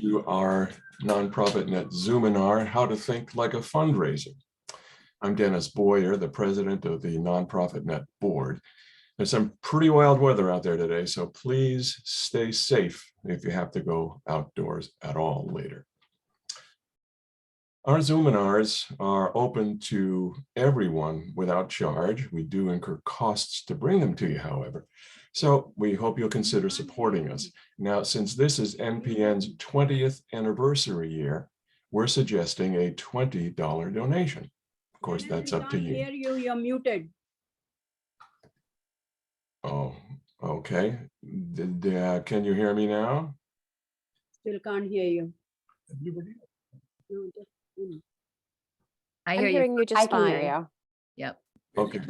to our nonprofit net Zoominar, How to Think Like a Fundraiser. I'm Dennis Boyer, the president of the Nonprofit Net Board. There's some pretty wild weather out there today, so please stay safe if you have to go outdoors at all later. Our Zoominars are open to everyone without charge. We do incur costs to bring them to you, however. So we hope you'll consider supporting us. Now, since this is NPN's 20th anniversary year, we're suggesting a $20 donation. Of course, that's up to you. Hear you, you're muted. Oh, okay. Can you hear me now? Still can't hear you. I hear hearing you just fine. Hear you. Yep. Okay.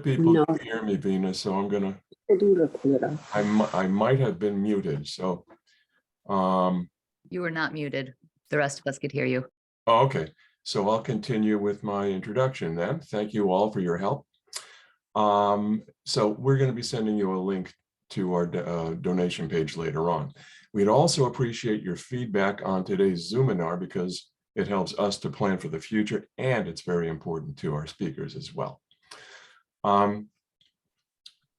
People can hear me, Venus, so I'm gonna. I might have been muted, so. You were not muted. The rest of us could hear you. Oh, okay, so I'll continue with my introduction then. Thank you all for your help. So we're going to be sending you a link to our donation page later on. We'd also appreciate your feedback on today's Zoominar because it helps us to plan for the future, and it's very important to our speakers as well.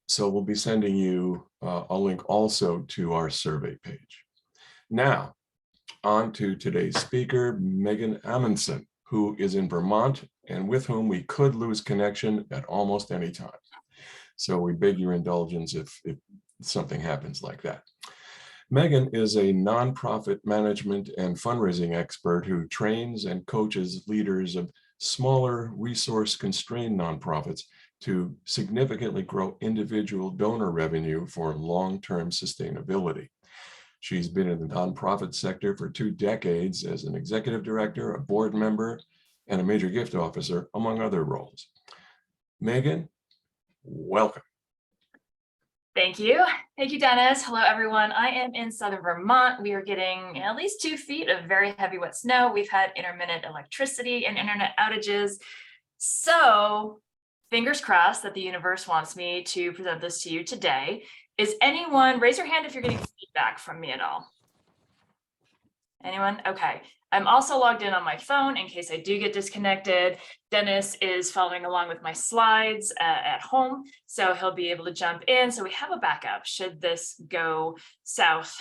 So we'll be sending you a link also to our survey page. Now, on to today's speaker, Megan Amundson, who is in Vermont and with whom we could lose connection at almost any time. So we beg your indulgence if something happens like that. Megan is a nonprofit management and fundraising expert who trains and coaches leaders of smaller resource-constrained nonprofits to significantly grow individual donor revenue for long-term sustainability. She's been in the nonprofit sector for 2 decades as an executive director, a board member, and a major gift officer, among other roles. Megan, welcome. Thank you. Thank you, Dennis. Hello, everyone. I am in southern Vermont. We are getting at least 2 feet of very heavy wet snow. We've had intermittent electricity and internet outages. So fingers crossed that the universe wants me to present this to you today. Is anyone, raise your hand if you're getting feedback from me at all. Anyone? Okay. I'm also logged in on my phone in case I do get disconnected. Dennis is following along with my slides at home, so he'll be able to jump in. So we have a backup should this go south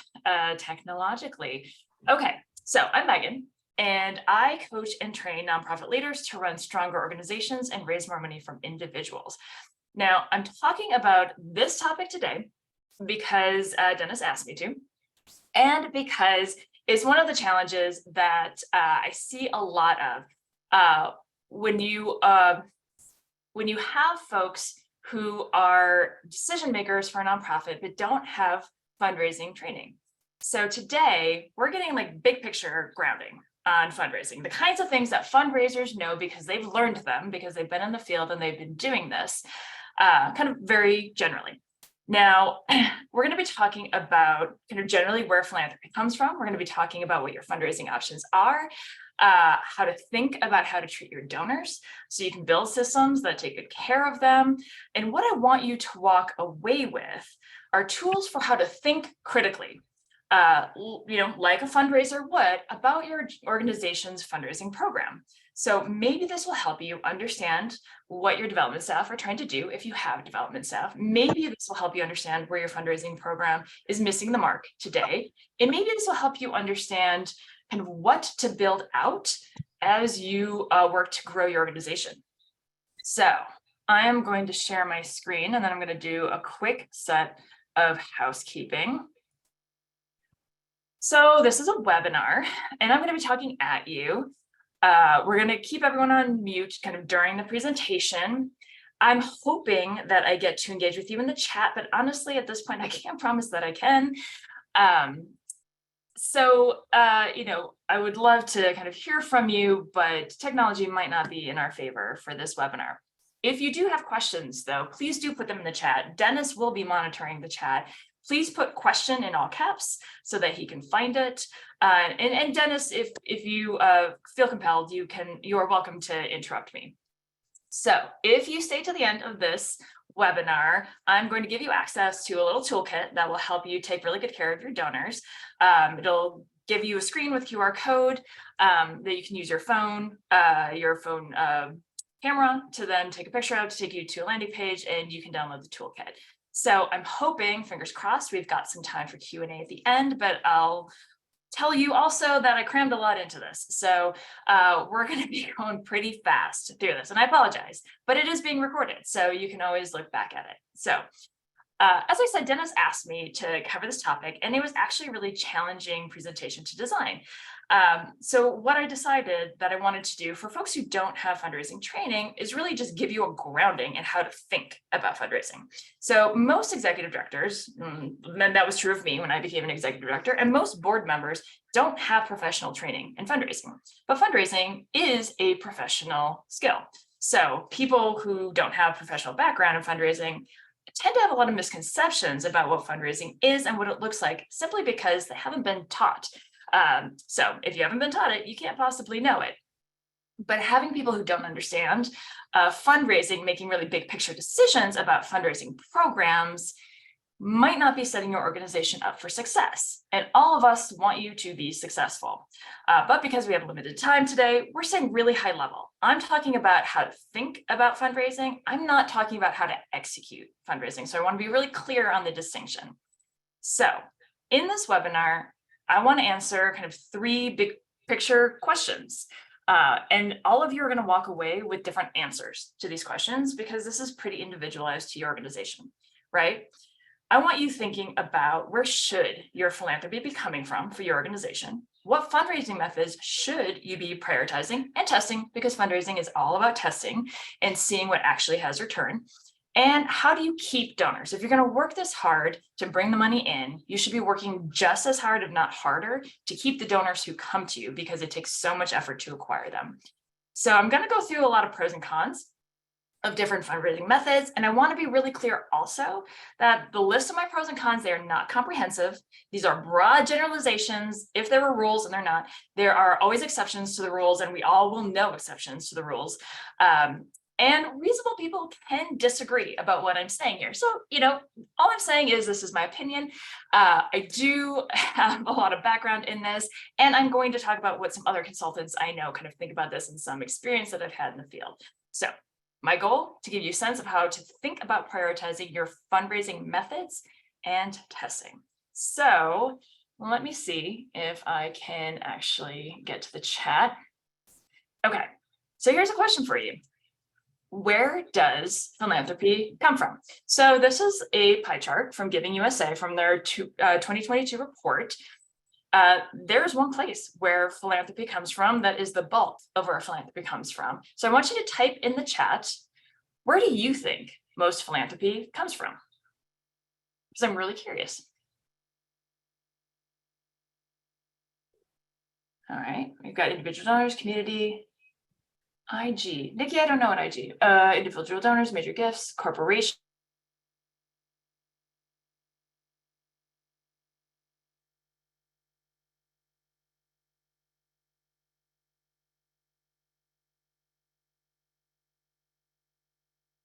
technologically. Okay, so I'm Megan, and I coach and train nonprofit leaders to run stronger organizations and raise more money from individuals. Now, I'm talking about this topic today because Dennis asked me to, and because it's one of the challenges that I see a lot of when you have folks who are decision makers for a nonprofit but don't have fundraising training. So today we're getting like big picture grounding on fundraising, the kinds of things that fundraisers know because they've learned them, because they've been in the field and they've been doing this kind of very generally. Now, we're going to be talking about kind of generally where philanthropy comes from. We're going to be talking about what your fundraising options are, how to think about how to treat your donors so you can build systems that take good care of them. And what I want you to walk away with are tools for how to think critically, like a fundraiser would, about your organization's fundraising program. So maybe this will help you understand what your development staff are trying to do if you have development staff. Maybe this will help you understand where your fundraising program is missing the mark today. And maybe this will help you understand kind of what to build out as you work to grow your organization. So I am going to share my screen, and then I'm going to do a quick set of housekeeping. So this is a webinar, and I'm going to be talking at you. We're going to keep everyone on mute kind of during the presentation. I'm hoping that I get to engage with you in the chat, but honestly, at this point, I can't promise that I can. I would love to kind of hear from you, but technology might not be in our favor for this webinar. If you do have questions, though, please do put them in the chat. Dennis will be monitoring the chat. Please put question in all caps so that he can find it. And Dennis, if you feel compelled, you are welcome to interrupt me. So if you stay to the end of this webinar, I'm going to give you access to a little toolkit that will help you take really good care of your donors. It'll give you a screen with QR code that you can use your phone camera to then take a picture of to take you to a landing page, and you can download the toolkit. So I'm hoping, fingers crossed, we've got some time for Q&A at the end, but I'll tell you also that I crammed a lot into this. So we're going to be going pretty fast through this, and I apologize, but it is being recorded, so you can always look back at it. So as I said, Dennis asked me to cover this topic, and it was actually a really challenging presentation to design. So what I decided that I wanted to do for folks who don't have fundraising training is really just give you a grounding in how to think about fundraising. So most executive directors, and that was true of me when I became an executive director, and most board members don't have professional training in fundraising, but fundraising is a professional skill. So people who don't have professional background in fundraising tend to have a lot of misconceptions about what fundraising is and what it looks like, simply because they haven't been taught. So if you haven't been taught it, you can't possibly know it. But having people who don't understand fundraising, making really big picture decisions about fundraising programs, might not be setting your organization up for success. And all of us want you to be successful. But because we have limited time today, we're staying really high level. I'm talking about how to think about fundraising. I'm not talking about how to execute fundraising. So I want to be really clear on the distinction. So in this webinar, I want to answer kind of 3 big picture questions. And all of you are going to walk away with different answers to these questions, because this is pretty individualized to your organization, right? I want you thinking about, where should your philanthropy be coming from for your organization? What fundraising methods should you be prioritizing and testing, because fundraising is all about testing and seeing what actually has return. And how do you keep donors? If you're going to work this hard to bring the money in, you should be working just as hard, if not harder, to keep the donors who come to you, because it takes so much effort to acquire them. So I'm going to go through a lot of pros and cons of different fundraising methods. And I want to be really clear also that the list of my pros and cons, they are not comprehensive. These are broad generalizations. If there were rules, and they're not, there are always exceptions to the rules, and we all will know exceptions to the rules. And reasonable people can disagree about what I'm saying here. So, all I'm saying is this is my opinion. I do have a lot of background in this, and I'm going to talk about what some other consultants I know kind of think about this, and some experience that I've had in the field. So my goal, to give you a sense of how to think about prioritizing your fundraising methods and testing. So let me see if I can actually get to the chat. Okay, so here's a question for you. Where does philanthropy come from? So this is a pie chart from Giving USA from their 2022 report. There's one place where philanthropy comes from that is the bulk of where philanthropy comes from. So I want you to type in the chat, where do you think most philanthropy comes from? Because I'm really curious. All right, we've got individual donors, community, IG. Nikki, I don't know what IG. Individual donors, major gifts, corporation.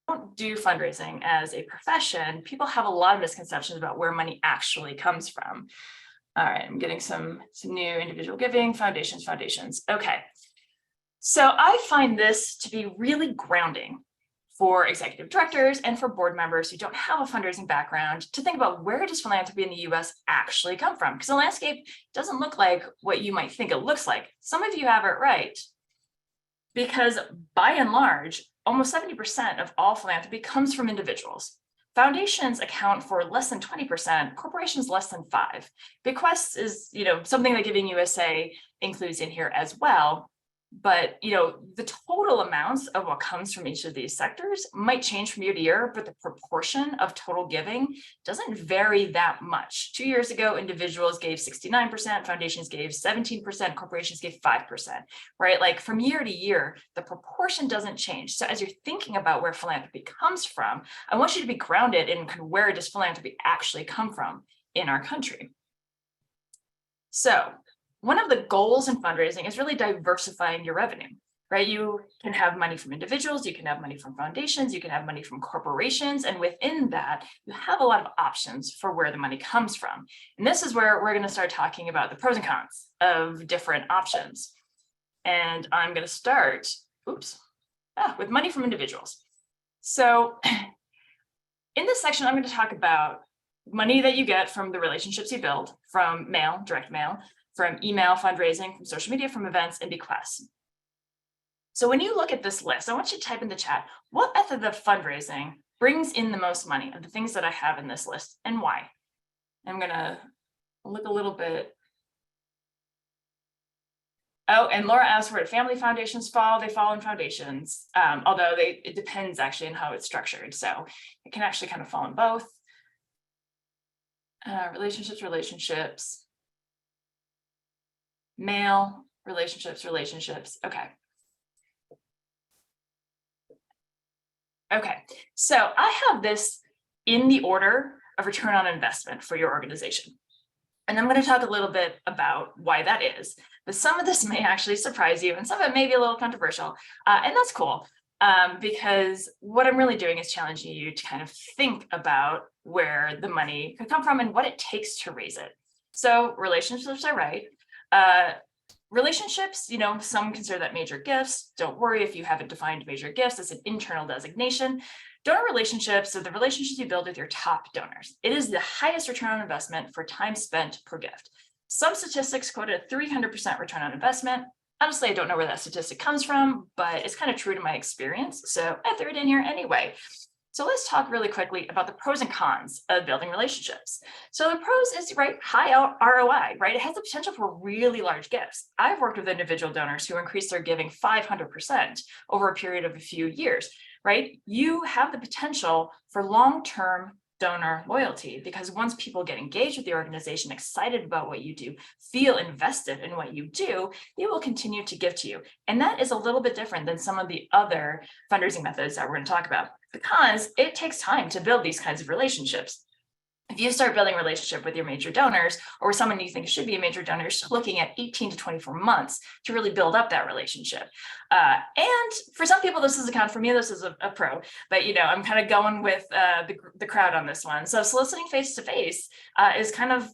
Don't do fundraising as a profession. People have a lot of misconceptions about where money actually comes from. All right, I'm getting some new individual giving, foundations. Okay. So I find this to be really grounding for executive directors and for board members who don't have a fundraising background to think about, where does philanthropy in the US actually come from? Because the landscape doesn't look like what you might think it looks like. Some of you have it right, because by and large, almost 70% of all philanthropy comes from individuals. Foundations account for less than 20%, corporations less than 5%. Bequests is, something that Giving USA includes in here as well. But, the total amounts of what comes from each of these sectors might change from year to year, but the proportion of total giving doesn't vary that much. 2 years ago, individuals gave 69%, foundations gave 17%, corporations gave 5%, right? Like from year to year, the proportion doesn't change. So as you're thinking about where philanthropy comes from, I want you to be grounded in kind of, where does philanthropy actually come from in our country? So one of the goals in fundraising is really diversifying your revenue. right? You can have money from individuals, you can have money from foundations, you can have money from corporations, and within that, you have a lot of options for where the money comes from. And this is where we're going to start talking about the pros and cons of different options. And I'm going to start, with money from individuals. So in this section, I'm going to talk about money that you get from the relationships you build, from mail, direct mail, from email, fundraising, from social media, from events, and bequests. So when you look at this list, I want you to type in the chat, what method of fundraising brings in the most money of the things that I have in this list, and why? I'm going to look a little bit. Oh, and Laura asked where family foundations fall. They fall in foundations, although it depends actually on how it's structured. So it can actually kind of fall in both. Relationships, mail, relationships. Okay, so I have this in the order of return on investment for your organization. And I'm going to talk a little bit about why that is, but some of this may actually surprise you and some of it may be a little controversial, and that's cool, because what I'm really doing is challenging you to kind of think about where the money could come from and what it takes to raise it. So relationships are right. Relationships, some consider that major gifts. Don't worry if you haven't defined major gifts. It's an internal designation. Donor relationships are the relationships you build with your top donors. It is the highest return on investment for time spent per gift. Some statistics quote a 300% return on investment. Honestly, I don't know where that statistic comes from, but it's kind of true to my experience. So I threw it in here anyway. So let's talk really quickly about the pros and cons of building relationships. So the pros is, right, high ROI, right? It has the potential for really large gifts. I've worked with individual donors who increased their giving 500% over a period of a few years, right? You have the potential for long-term donor loyalty, because once people get engaged with the organization, excited about what you do, feel invested in what you do, they will continue to give to you. And that is a little bit different than some of the other fundraising methods that we're going to talk about, because it takes time to build these kinds of relationships. If you start building a relationship with your major donors or with someone you think should be a major donor, you're still looking at 18 to 24 months to really build up that relationship. And for some people, this is a con. For me, this is a pro, but I'm kind of going with the crowd on this one. So soliciting face-to-face is kind of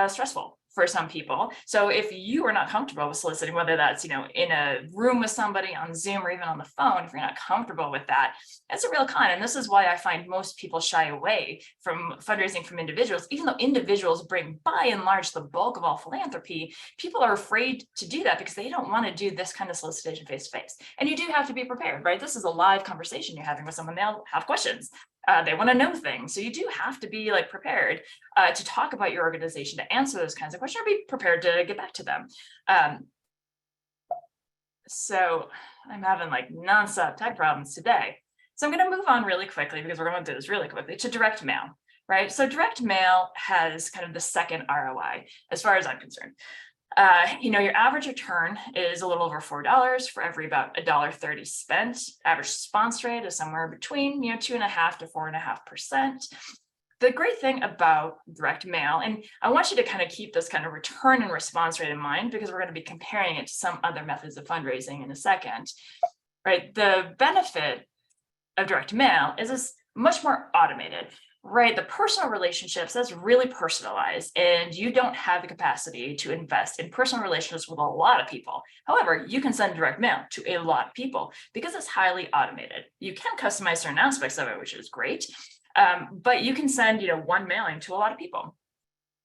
stressful for some people. So if you are not comfortable with soliciting, whether that's, in a room with somebody on Zoom or even on the phone, if you're not comfortable with that, that's a real con. And this is why I find most people shy away from fundraising from individuals. Even though individuals bring by and large the bulk of all philanthropy, people are afraid to do that because they don't want to do this kind of solicitation face-to-face. And you do have to be prepared, right? This is a live conversation you're having with someone. They'll have questions. They want to know things. So you do have to be prepared to talk about your organization, to answer those kinds of questions, or be prepared to get back to them. So I'm having nonstop tech problems today. So I'm going to move on really quickly, because we're going to do this really quickly, to direct mail, right? So direct mail has kind of the second ROI, as far as I'm concerned. Your average return is a little over $4 for every about $1.30 spent. Average response rate is somewhere between 2.5% to 4.5%. The great thing about direct mail, and I want you to kind of keep this kind of return and response rate in mind, because we're going to be comparing it to some other methods of fundraising in a second, right? The benefit of direct mail is it's much more automated. Right, the personal relationships, that's really personalized, and you don't have the capacity to invest in personal relationships with a lot of people. However, you can send direct mail to a lot of people because it's highly automated. You can customize certain aspects of it, which is great, but you can send, one mailing to a lot of people.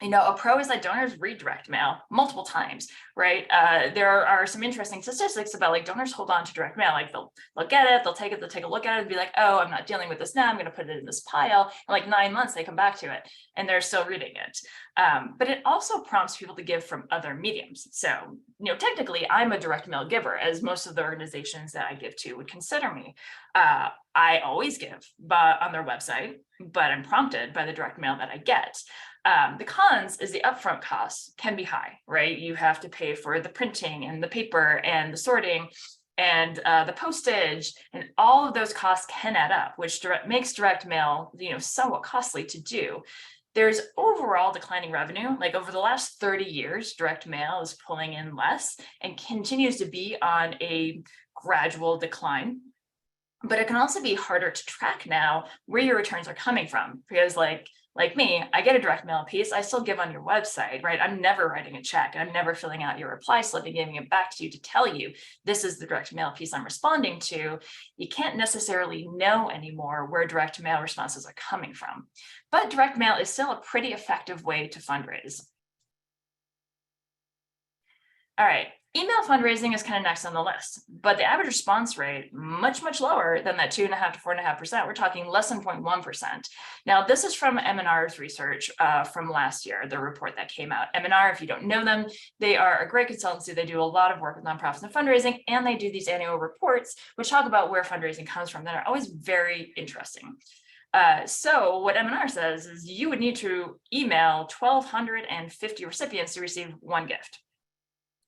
A pro is that donors read direct mail multiple times, right? There are some interesting statistics about donors hold on to direct mail. They'll get it, they'll take a look at it and be like, oh, I'm not dealing with this now, I'm going to put it in this pile. And 9 months, they come back to it and they're still reading it. But it also prompts people to give from other mediums. So, technically I'm a direct mail giver, as most of the organizations that I give to would consider me. I always give on their website, but I'm prompted by the direct mail that I get. The cons is the upfront costs can be high, right? You have to pay for the printing and the paper and the sorting and the postage, and all of those costs can add up, which makes direct mail, somewhat costly to do. there's overall declining revenue. Like over the last 30 years, direct mail is pulling in less and continues to be on a gradual decline. But it can also be harder to track now where your returns are coming from, because like me, I get a direct mail piece, I still give on your website, right? I'm never writing a check. I'm never filling out your reply slip and giving it back to you to tell you this is the direct mail piece I'm responding to. You can't necessarily know anymore where direct mail responses are coming from. But direct mail is still a pretty effective way to fundraise. All right, email fundraising is kind of next on the list, but the average response rate, much lower than that 2.5% to 4.5%. We're talking less than 0.1%. Now, this is from M&R's research from last year, the report that came out. M&R, if you don't know them, they are a great consultancy. They do a lot of work with nonprofits and fundraising, and they do these annual reports, which talk about where fundraising comes from that are always very interesting. So what M&R says is you would need to email 1,250 recipients to receive one gift.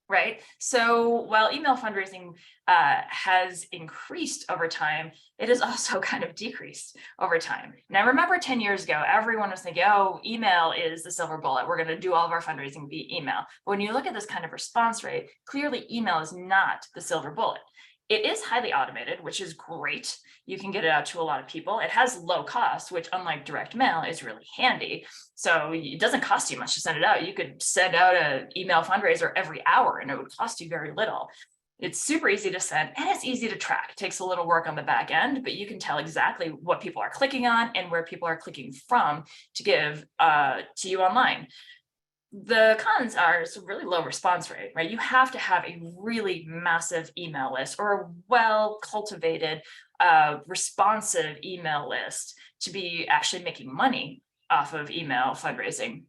Right. So while email fundraising has increased over time, it has also kind of decreased over time. Now, remember 10 years ago, everyone was thinking, oh, email is the silver bullet. We're going to do all of our fundraising via email. But when you look at this kind of response rate, clearly email is not the silver bullet. It is highly automated, which is great. You can get it out to a lot of people. It has low cost, which unlike direct mail is really handy. So it doesn't cost you much to send it out. You could send out an email fundraiser every hour and it would cost you very little. It's super easy to send and it's easy to track. It takes a little work on the back end, but you can tell exactly what people are clicking on and where people are clicking from to give to you online. The cons are it's a really low response rate, right? You have to have a really massive email list or a well-cultivated, responsive email list to be actually making money off of email fundraising.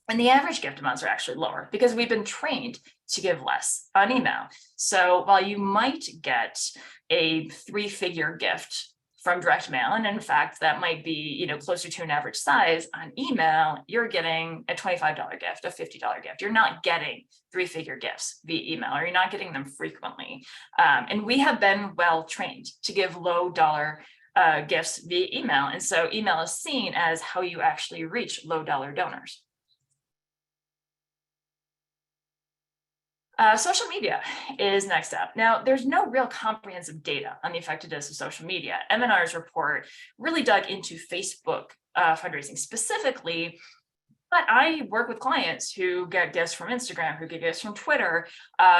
And the average gift amounts are actually lower because we've been trained to give less on email. So while you might get a 3-figure gift from direct mail, and in fact, that might be closer to an average size on email, you're getting a $25 gift, a $50 gift. You're not getting 3-figure gifts via email, or you're not getting them frequently. And we have been well trained to give low dollar gifts via email. And so email is seen as how you actually reach low dollar donors. Social media is next up. Now, there's no real comprehensive data on the effectiveness of social media. M&R's report really dug into Facebook fundraising specifically, but I work with clients who get gifts from Instagram, who get gifts from Twitter.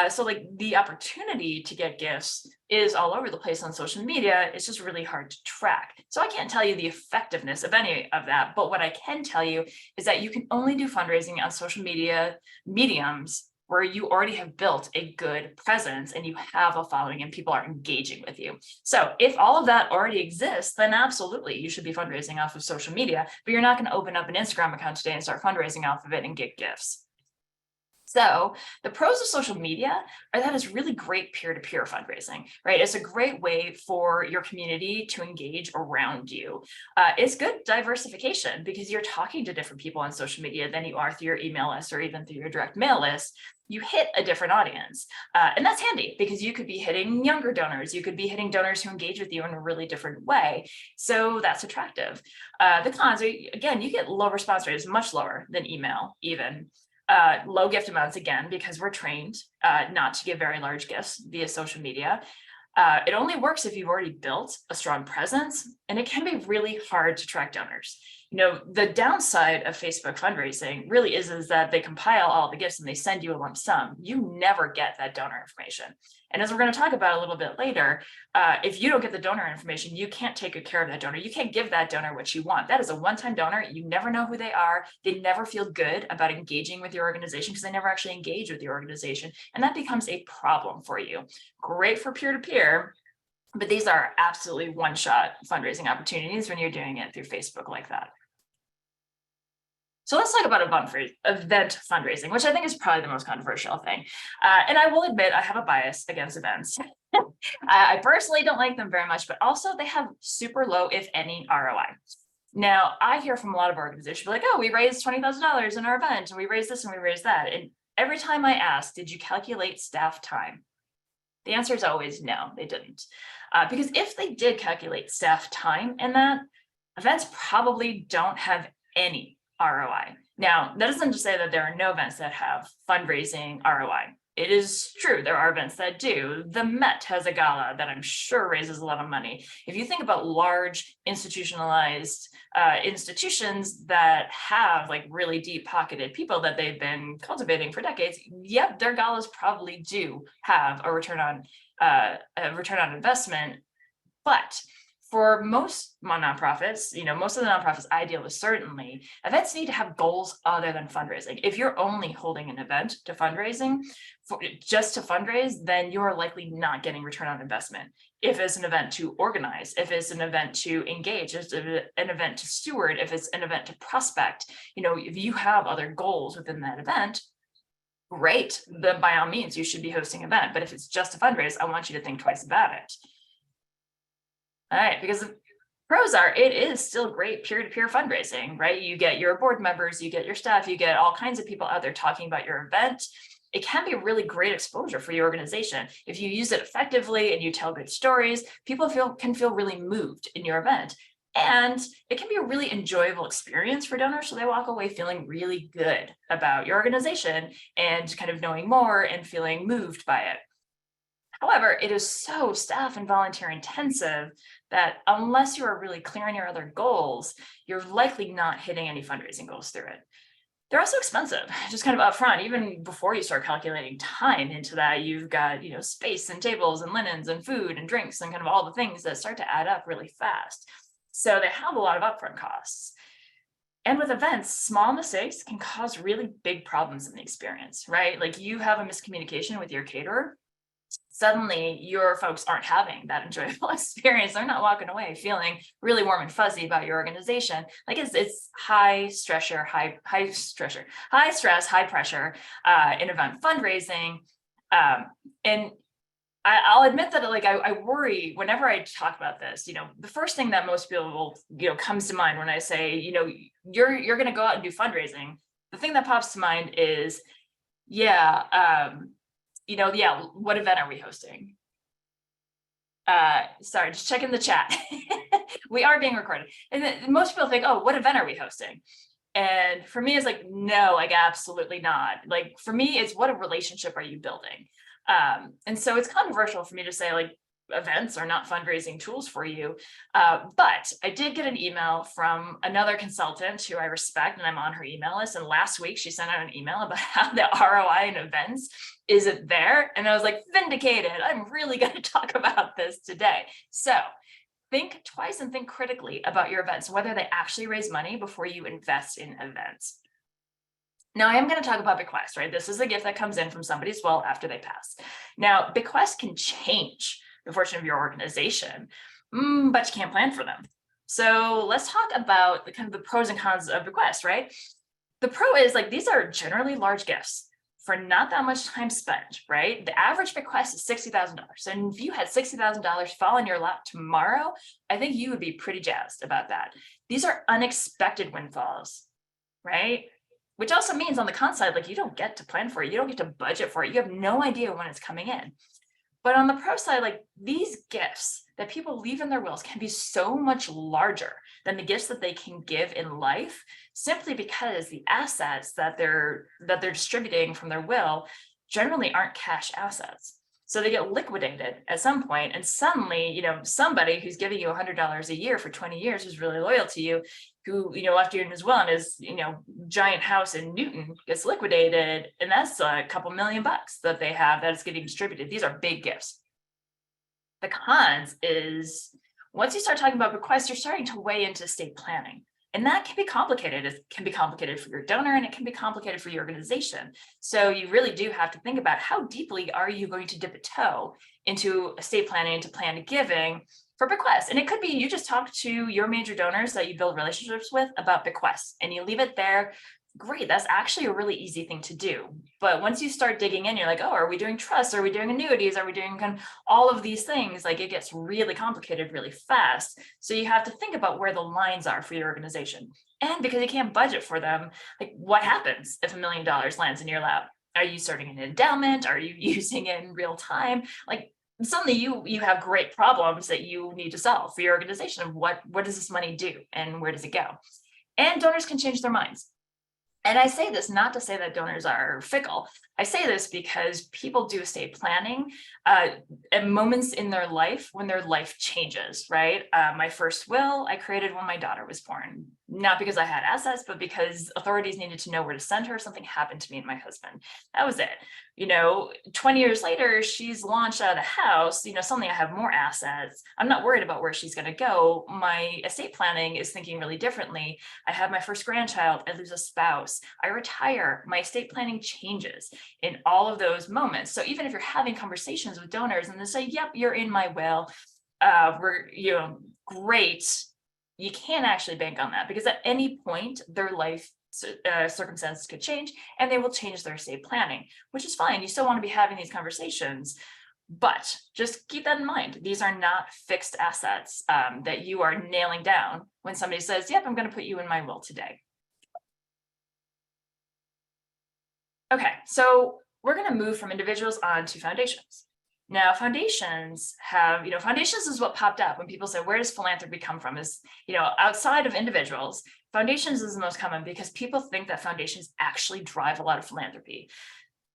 So like the opportunity to get gifts is all over the place on social media. It's just really hard to track. So I can't tell you the effectiveness of any of that, but what I can tell you is that you can only do fundraising on social media mediums where you already have built a good presence and you have a following and people are engaging with you. So if all of that already exists, then absolutely you should be fundraising off of social media, but you're not going to open up an Instagram account today and start fundraising off of it and get gifts. So the pros of social media are that it's really great peer-to-peer fundraising, right? It's a great way for your community to engage around you. It's good diversification because you're talking to different people on social media than you are through your email list or even through your direct mail list. You hit a different audience. And that's handy because you could be hitting younger donors. You could be hitting donors who engage with you in a really different way. So that's attractive. The cons are, again, you get low response rates, much lower than email even. Low gift amounts, again, because we're trained not to give very large gifts via social media. It only works if you've already built a strong presence, and it can be really hard to track donors. The downside of Facebook fundraising really is that they compile all the gifts and they send you a lump sum. You never get that donor information. And as we're going to talk about a little bit later, if you don't get the donor information, you can't take good care of that donor. You can't give that donor what you want. That is a one-time donor. You never know who they are. They never feel good about engaging with your organization because they never actually engage with your organization. And that becomes a problem for you. Great for peer-to-peer, but these are absolutely one-shot fundraising opportunities when you're doing it through Facebook like that. So let's talk about event fundraising, which I think is probably the most controversial thing. And I will admit I have a bias against events. I personally don't like them very much, but also they have super low, if any, ROI. Now, I hear from a lot of organizations like, oh, we raised $20,000 in our event, and we raised this and we raised that. And every time I ask, did you calculate staff time? The answer is always no, they didn't. Because if they did calculate staff time in that, events probably don't have any ROI. Now, that doesn't just say that there are no events that have fundraising ROI. It is true, there are events that do. The Met has a gala that I'm sure raises a lot of money. If you think about large institutionalized institutions that have like really deep pocketed people that they've been cultivating for decades, yep, their galas probably do have a return on investment. But for most nonprofits, most of the nonprofits I deal with, certainly events need to have goals other than fundraising. If you're only holding an event to fundraising, just to fundraise, then you're likely not getting return on investment. If it's an event to organize, if it's an event to engage, if it's an event to steward, if it's an event to prospect, if you have other goals within that event, great, then by all means, you should be hosting an event. But if it's just a fundraise, I want you to think twice about it. All right, because the pros are, it is still great peer-to-peer fundraising, right? You get your board members, you get your staff, you get all kinds of people out there talking about your event. It can be really great exposure for your organization. If you use it effectively and you tell good stories, people can feel really moved in your event. And it can be a really enjoyable experience for donors. So they walk away feeling really good about your organization and kind of knowing more and feeling moved by it. However, it is so staff and volunteer intensive that unless you are really clear on your other goals, you're likely not hitting any fundraising goals through it. They're also expensive, just kind of upfront. Even before you start calculating time into that, you've got, space and tables and linens and food and drinks and kind of all the things that start to add up really fast. So they have a lot of upfront costs. And with events, small mistakes can cause really big problems in the experience, right? Like you have a miscommunication with your caterer. Suddenly your folks aren't having that enjoyable experience. They're not walking away feeling really warm and fuzzy about your organization. Like it's high stress, high pressure in event fundraising. And I'll admit that I worry whenever I talk about this, the first thing that most people will, comes to mind when I say, you're going to go out and do fundraising. The thing that pops to mind is, what event are we hosting? Sorry, just checking the chat. We are being recorded. And then most people think, oh, what event are we hosting? And for me, it's like, no, like, absolutely not. Like, for me, it's what a relationship are you building? And so it's controversial for me to say, like, events are not fundraising tools for you. But I did get an email from another consultant who I respect, and I'm on her email list. And last week she sent out an email about how the ROI in events isn't there. And I was like, vindicated. I'm really going to talk about this today. So think twice and think critically about your events, whether they actually raise money before you invest in events. Now, I am going to talk about bequests, right? This is a gift that comes in from somebody's will after they pass. Now, bequests can change the fortune of your organization, but you can't plan for them. So let's talk about the kind of the pros and cons of bequests, right? The pro is like, these are generally large gifts for not that much time spent, right? The average bequest is $60,000. And if you had $60,000 fall in your lap tomorrow, I think you would be pretty jazzed about that. These are unexpected windfalls, right? Which also means on the con side, like you don't get to plan for it. You don't get to budget for it. You have no idea when it's coming in. But on the pro side, like these gifts that people leave in their wills can be so much larger than the gifts that they can give in life, simply because the assets that they're distributing from their will generally aren't cash assets. So they get liquidated at some point, and suddenly, somebody who's giving you $100 a year for 20 years, who's really loyal to you, who, left you in his will and his, giant house in Newton gets liquidated, and that's a couple $1 million that they have that is getting distributed. These are big gifts. The cons is once you start talking about bequests, you're starting to weigh into estate planning. And that can be complicated. It can be complicated for your donor, and it can be complicated for your organization. So you really do have to think about how deeply are you going to dip a toe into estate planning, into planned giving for bequests. And it could be you just talk to your major donors that you build relationships with about bequests, and you leave it there. Great, that's actually a really easy thing to do. But once you start digging in, you're like, oh, are we doing trusts? Are we doing annuities? Are we doing kind of all of these things? Like it gets really complicated really fast. So you have to think about where the lines are for your organization. And because you can't budget for them, like what happens if $1 million lands in your lap? Are you starting an endowment? Are you using it in real time? Like suddenly you have great problems that you need to solve for your organization. Of what does this money do and where does it go? And donors can change their minds. And I say this not to say that donors are fickle. I say this because people do estate planning at moments in their life when their life changes, right? My first will I created when my daughter was born, not because I had assets, but because authorities needed to know where to send her. Something happened to me and my husband. That was it. 20 years later, she's launched out of the house, suddenly I have more assets. I'm not worried about where she's going to go. My estate planning is thinking really differently. I have my first grandchild, I lose a spouse, I retire, my estate planning changes in all of those moments. So even if you're having conversations with donors and they say, yep, you're in my will, we're, great, you can't actually bank on that because at any point their life circumstances could change and they will change their estate planning, which is fine. You still want to be having these conversations, but just keep that in mind. These are not fixed assets that you are nailing down when somebody says, yep, I'm going to put you in my will today. Okay, so we're going to move from individuals on to foundations. Now, foundations have, foundations is what popped up when people say, where does philanthropy come from? Is, outside of individuals, foundations is the most common because people think that foundations actually drive a lot of philanthropy.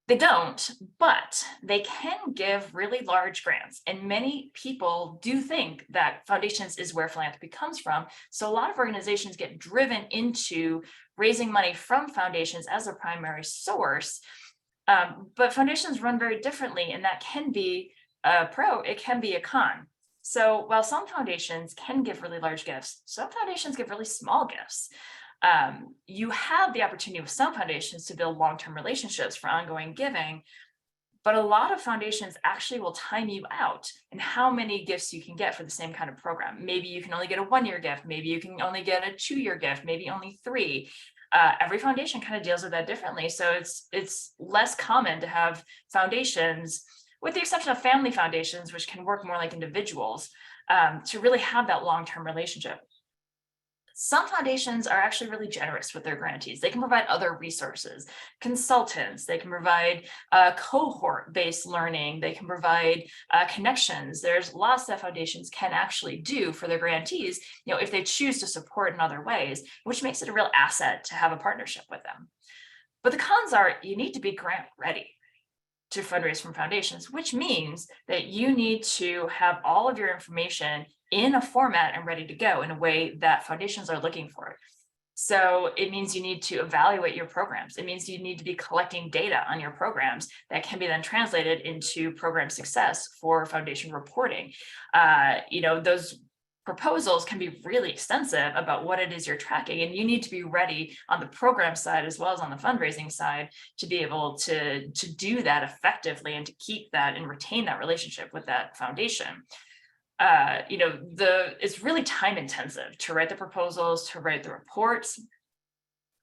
They don't, but they can give really large grants. And many people do think that foundations is where philanthropy comes from. So a lot of organizations get driven into raising money from foundations as a primary source. But foundations run very differently, and that can be a pro, it can be a con. So while some foundations can give really large gifts, some foundations give really small gifts. You have the opportunity with some foundations to build long-term relationships for ongoing giving, but a lot of foundations actually will time you out in how many gifts you can get for the same kind of program. Maybe you can only get a 1-year gift, maybe you can only get a 2-year gift, maybe only 3. Every foundation kind of deals with that differently. So it's less common to have foundations, with the exception of family foundations, which can work more like individuals, to really have that long-term relationship. Some foundations are actually really generous with their grantees. They can provide other resources, consultants, they can provide cohort-based learning, they can provide connections. There's lots that foundations can actually do for their grantees, if they choose to support in other ways, which makes it a real asset to have a partnership with them. But the cons are you need to be grant ready to fundraise from foundations, which means that you need to have all of your information in a format and ready to go in a way that foundations are looking for. So it means you need to evaluate your programs. It means you need to be collecting data on your programs that can be then translated into program success for foundation reporting. Those proposals can be really extensive about what it is you're tracking, and you need to be ready on the program side as well as on the fundraising side to be able to do that effectively and to keep that and retain that relationship with that foundation. It's really time intensive to write the proposals, to write the reports.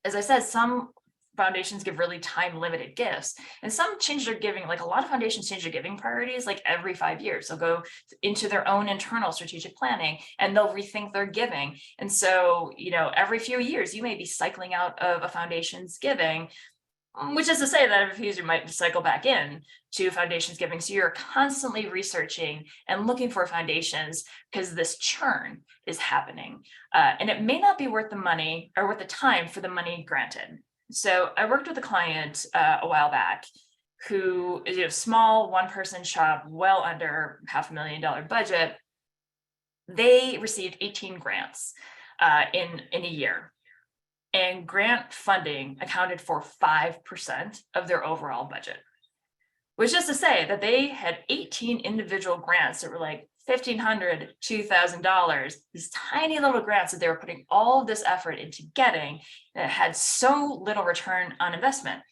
As I said, some foundations give really time limited gifts, and some change their giving. Like a lot of foundations change their giving priorities like every 5 years. They'll go into their own internal strategic planning and they'll rethink their giving. And so, every few years you may be cycling out of a foundation's giving, which is to say that every few years you might cycle back in to foundations giving. So you're constantly researching and looking for foundations because this churn is happening. And it may not be worth the money or worth the time for the money granted. So I worked with a client a while back who is a small one-person shop, well under $500,000 budget. They received 18 grants in a year. And grant funding accounted for 5% of their overall budget, which is to say that they had 18 individual grants that were like $1,500, $2,000, these tiny little grants that they were putting all of this effort into getting that had so little return on investment.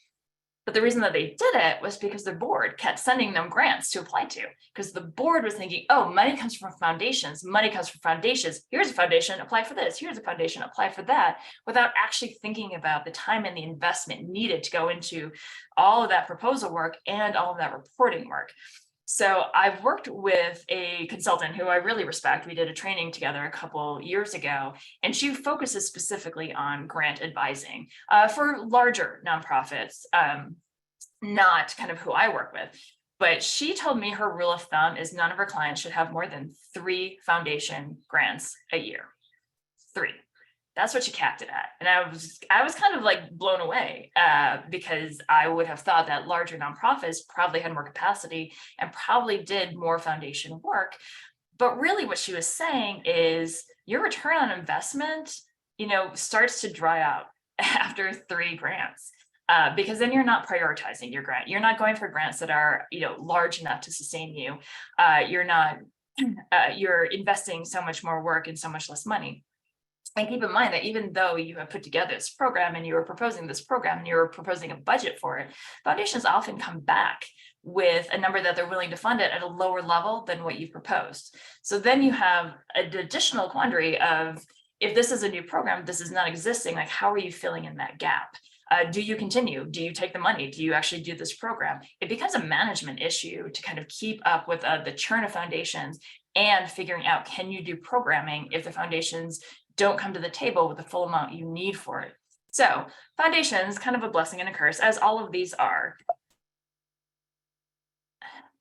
But the reason that they did it was because the board kept sending them grants to apply to, because the board was thinking, oh, money comes from foundations, money comes from foundations. Here's a foundation, apply for this. Here's a foundation, apply for that, without actually thinking about the time and the investment needed to go into all of that proposal work and all of that reporting work. So I've worked with a consultant who I really respect. We did a training together a couple years ago, and she focuses specifically on grant advising for larger nonprofits, not kind of who I work with. But she told me her rule of thumb is none of her clients should have more than 3 foundation grants a year. 3. That's what she capped it at. And I was kind of like blown away because I would have thought that larger nonprofits probably had more capacity and probably did more foundation work. But really what she was saying is your return on investment, starts to dry out after 3 grants. Because then you're not prioritizing your grant. You're not going for grants that are, large enough to sustain you. You're investing so much more work and so much less money. And keep in mind that even though you have put together this program and you were proposing this program and you're proposing a budget for it, foundations often come back with a number that they're willing to fund it at a lower level than what you proposed. So then you have an additional quandary of, if this is a new program, this is not existing, like how are you filling in that gap? Do you continue? Do you take the money? Do you actually do this program? It becomes a management issue to kind of keep up with the churn of foundations and figuring out, can you do programming if the foundations don't come to the table with the full amount you need for it? So foundations, kind of a blessing and a curse, as all of these are.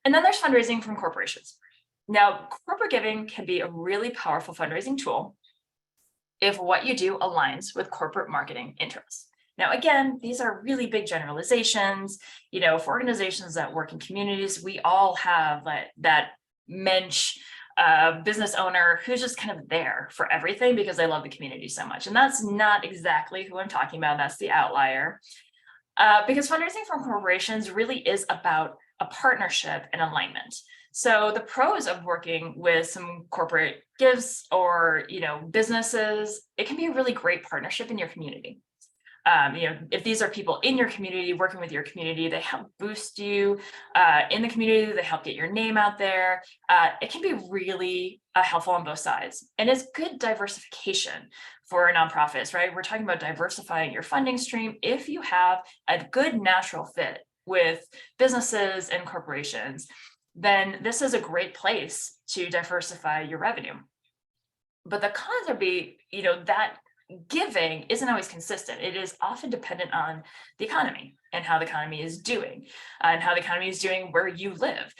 And then there's fundraising from corporations. Now, corporate giving can be a really powerful fundraising tool if what you do aligns with corporate marketing interests. Now, again, these are really big generalizations. For organizations that work in communities, we all have that mensch business owner who's just kind of there for everything because they love the community so much. And that's not exactly who I'm talking about. That's the outlier. Because fundraising from corporations really is about a partnership and alignment. So the pros of working with some corporate gives or businesses, it can be a really great partnership in your community. If these are people in your community, working with your community, they help boost you in the community, they help get your name out there. It can be really helpful on both sides. And it's good diversification for nonprofits, right? We're talking about diversifying your funding stream. If you have a good natural fit with businesses and corporations, then this is a great place to diversify your revenue. But the cons would be, that giving isn't always consistent. It is often dependent on the economy and how the economy is doing and how the economy is doing where you live.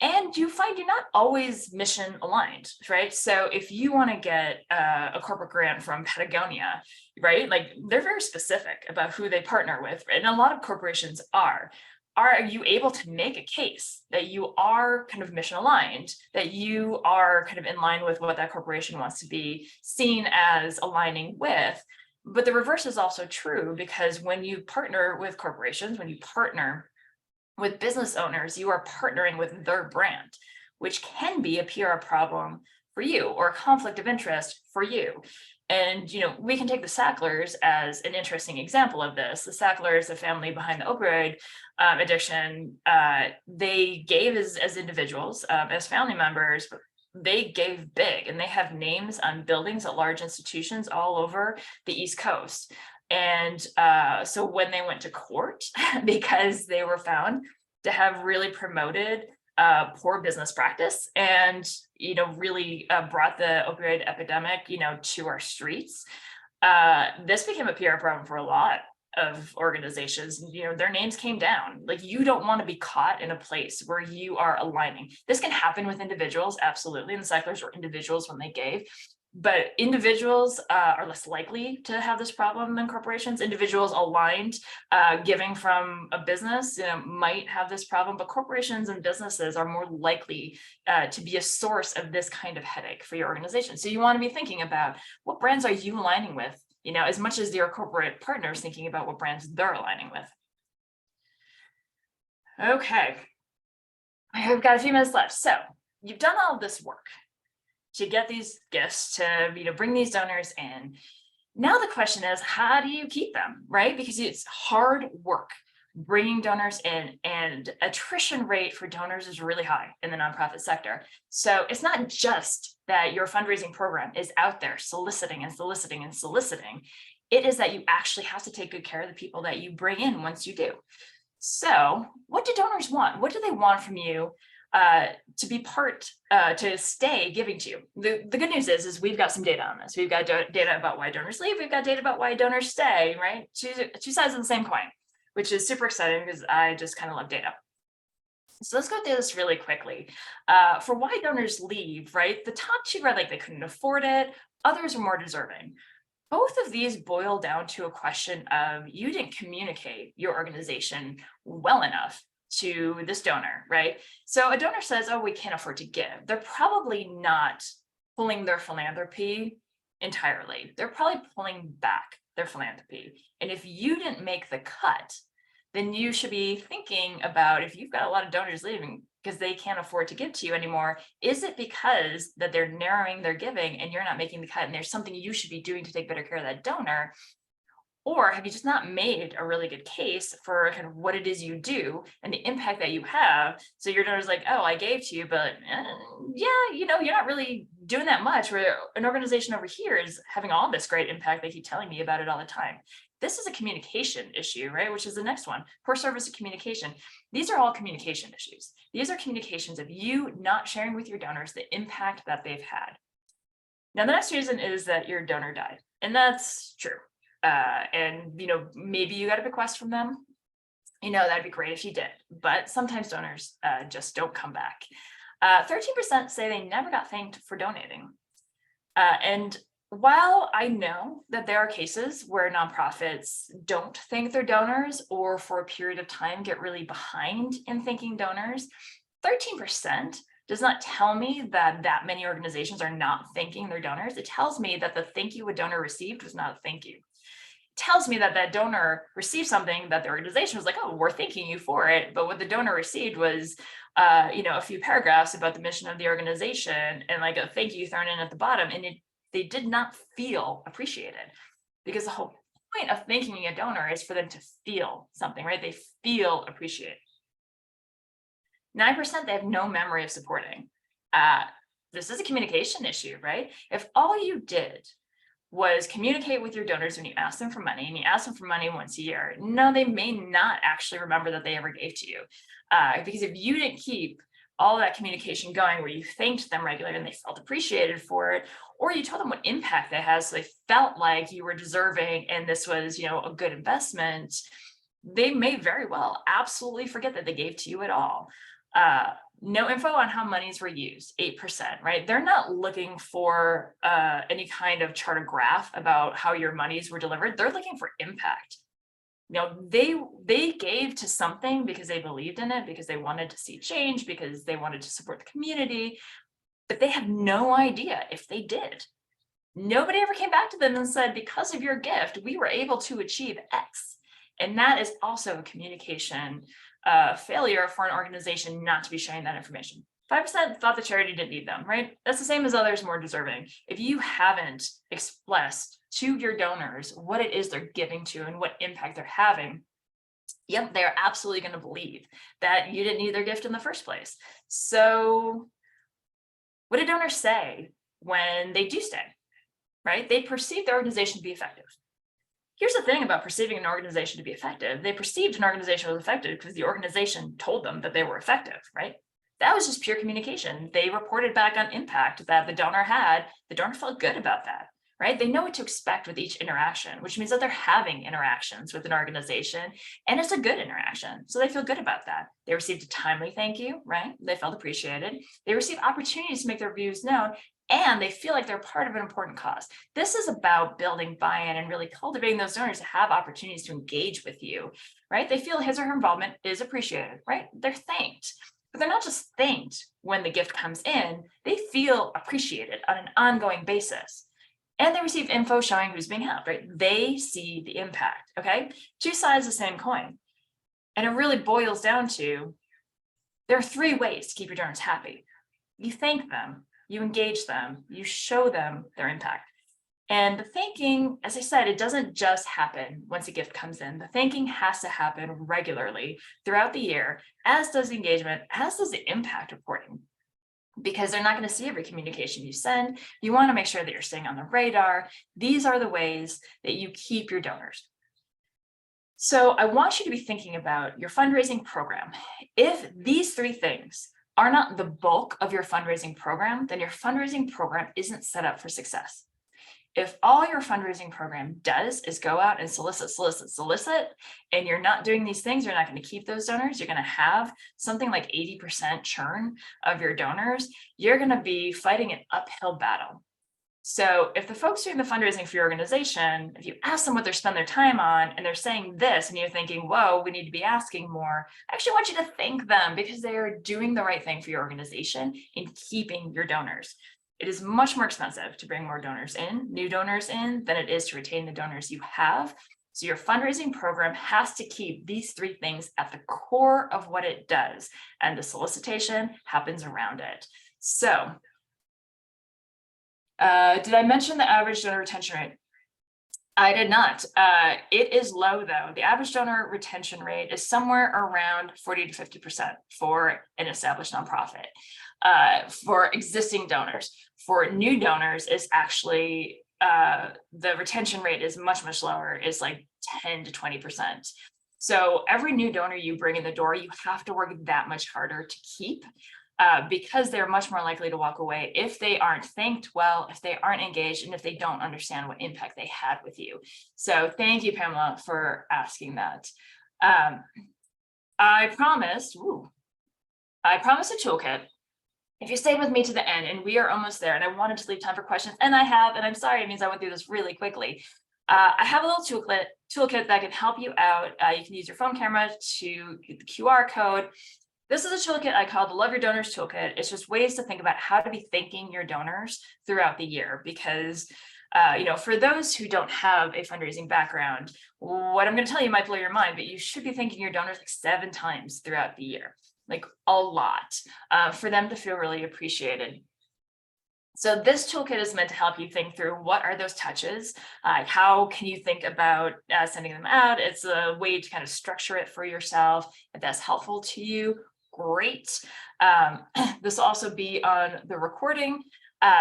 And you find you're not always mission aligned, right? So if you want to get a corporate grant from Patagonia, right? Like they're very specific about who they partner with. And a lot of corporations are. Are you able to make a case that you are kind of mission aligned, that you are kind of in line with what that corporation wants to be seen as aligning with? But the reverse is also true, because when you partner with corporations, when you partner with business owners, you are partnering with their brand, which can be a PR problem for you or a conflict of interest for you. And, we can take the Sacklers as an interesting example of this. The Sacklers, the family behind the opioid addiction, they gave as individuals, as family members, they gave big, and they have names on buildings at large institutions all over the East Coast. And so when they went to court, because they were found to have really promoted poor business practice and, really brought the opioid epidemic, to our streets, this became a PR problem for a lot of organizations. Their names came down. Like, you don't want to be caught in a place where you are aligning. This can happen with individuals, absolutely. And the Cyclers were individuals when they gave. But individuals are less likely to have this problem than corporations. Individuals aligned giving from a business might have this problem, but corporations and businesses are more likely to be a source of this kind of headache for your organization. So you want to be thinking about, what brands are you aligning with, as much as your corporate partners thinking about what brands they're aligning with. Okay, I've got a few minutes left. So you've done all of this work to get these gifts, to bring these donors in. Now the question is, how do you keep them, right? Because it's hard work bringing donors in, and attrition rate for donors is really high in the nonprofit sector. So it's not just that your fundraising program is out there soliciting and soliciting and soliciting. It is that you actually have to take good care of the people that you bring in once you do. So what do donors want? What do they want from you to be to stay giving to you? The good news is we've got some data on this. We've got data about why donors leave. We've got data about why donors stay, right? Two sides of the same coin, which is super exciting because I just kind of love data. So let's go through this really quickly. For why donors leave, right? The top two are like they couldn't afford it. Others are more deserving. both of these boil down to a question of you didn't communicate your organization well enough to this donor, right? So a donor says, oh, we can't afford to give. They're probably not pulling their philanthropy entirely. They're probably pulling back their philanthropy. And if you didn't make the cut, then you should be thinking about, if you've got a lot of donors leaving because they can't afford to give to you anymore, is it because that they're narrowing their giving and you're not making the cut and there's something you should be doing to take better care of that donor? Or have you just not made a really good case for kind of what it is you do and the impact that you have? So your donor's like, oh, I gave to you, but yeah, you're not really doing that much. Where an organization over here is having all this great impact. They keep telling me about it all the time. This is a communication issue, right? Which is the next one, poor service of communication. These are all communication issues. These are communications of you not sharing with your donors the impact that they've had. Now, the next reason is that your donor died, and that's true. And maybe you got a bequest from them. That'd be great if you did, but sometimes donors just don't come back. 13% say they never got thanked for donating. And while I know that there are cases where nonprofits don't thank their donors or for a period of time get really behind in thanking donors, 13% does not tell me that many organizations are not thanking their donors. It tells me that the thank you a donor received was not a thank you. Tells me that donor received something that the organization was like, oh, we're thanking you for it. But what the donor received was, a few paragraphs about the mission of the organization and like a thank you thrown in at the bottom. And they did not feel appreciated, because the whole point of thanking a donor is for them to feel something, right? They feel appreciated. 9%, they have no memory of supporting. This is a communication issue, right? If all you did was communicate with your donors when you ask them for money, and you ask them for money once a year, no, they may not actually remember that they ever gave to you. Because if you didn't keep all that communication going where you thanked them regularly and they felt appreciated for it, or you told them what impact that has, so they felt like you were deserving and this was, a good investment, they may very well absolutely forget that they gave to you at all. No info on how monies were used, 8%, right? They're not looking for any kind of chart or graph about how your monies were delivered. They're looking for impact. They gave to something because they believed in it, because they wanted to see change, because they wanted to support the community, but they have no idea if they did. Nobody ever came back to them and said, because of your gift, we were able to achieve X. And that is also a communication failure for an organization not to be sharing that information. 5% thought the charity didn't need them, right? That's the same as others more deserving. If you haven't expressed to your donors what it is they're giving to and what impact they're having, yep, they're absolutely going to believe that you didn't need their gift in the first place. So what do donors say when they do stay, right? They perceive the organization to be effective. Here's the thing about perceiving an organization to be effective. They perceived an organization was effective because the organization told them that they were effective, right? That was just pure communication. They reported back on impact that the donor had. The donor felt good about that, right? They know what to expect with each interaction, which means that they're having interactions with an organization, and it's a good interaction. So they feel good about that. They received a timely thank you, right? They felt appreciated. They received opportunities to make their views known, and they feel like they're part of an important cause. This is about building buy-in and really cultivating those donors to have opportunities to engage with you, right? They feel his or her involvement is appreciated, right? They're thanked, but they're not just thanked when the gift comes in. They feel appreciated on an ongoing basis. And they receive info showing who's being helped, right? They see the impact, okay? Two sides of the same coin. And it really boils down to, there are three ways to keep your donors happy. You thank them, you engage them, you show them their impact. And the thanking, as I said, it doesn't just happen once a gift comes in. The thanking has to happen regularly throughout the year, as does the engagement, as does the impact reporting. Because they're not going to see every communication you send. You want to make sure that you're staying on the radar. These are the ways that you keep your donors. So I want you to be thinking about your fundraising program. If these three things are not the bulk of your fundraising program, then your fundraising program isn't set up for success. If all your fundraising program does is go out and solicit, and you're not doing these things, you're not going to keep those donors, you're going to have something like 80% churn of your donors, you're going to be fighting an uphill battle. So if the folks doing the fundraising for your organization, if you ask them what they spend their time on and they're saying this and you're thinking, whoa, we need to be asking more, I actually want you to thank them because they are doing the right thing for your organization in keeping your donors. It is much more expensive to bring more donors in, new donors in, than it is to retain the donors you have. So your fundraising program has to keep these three things at the core of what it does, and the solicitation happens around it. So did I mention the average donor retention rate? I did not. It is low though. The average donor retention rate is somewhere around 40 to 50% for an established nonprofit. For existing donors, for new donors is actually, the retention rate is much, much lower. It's like 10 to 20%. So every new donor you bring in the door, you have to work that much harder to keep. Because they're much more likely to walk away if they aren't thanked well, if they aren't engaged, and if they don't understand what impact they had with you. So thank you, Pamela, for asking that. I promised a toolkit. If you stayed with me to the end, and we are almost there, and I wanted to leave time for questions, and I have, and I'm sorry, it means I went through this really quickly. I have a little toolkit that can help you out. You can use your phone camera to get the QR code. This is a toolkit I call the Love Your Donors Toolkit. It's just ways to think about how to be thanking your donors throughout the year, because for those who don't have a fundraising background, what I'm going to tell you might blow your mind, but you should be thanking your donors like 7 times throughout the year, like a lot, for them to feel really appreciated. So this toolkit is meant to help you think through what are those touches, how can you think about sending them out. It's a way to kind of structure it for yourself. If that's helpful to you, great. This will also be on the recording,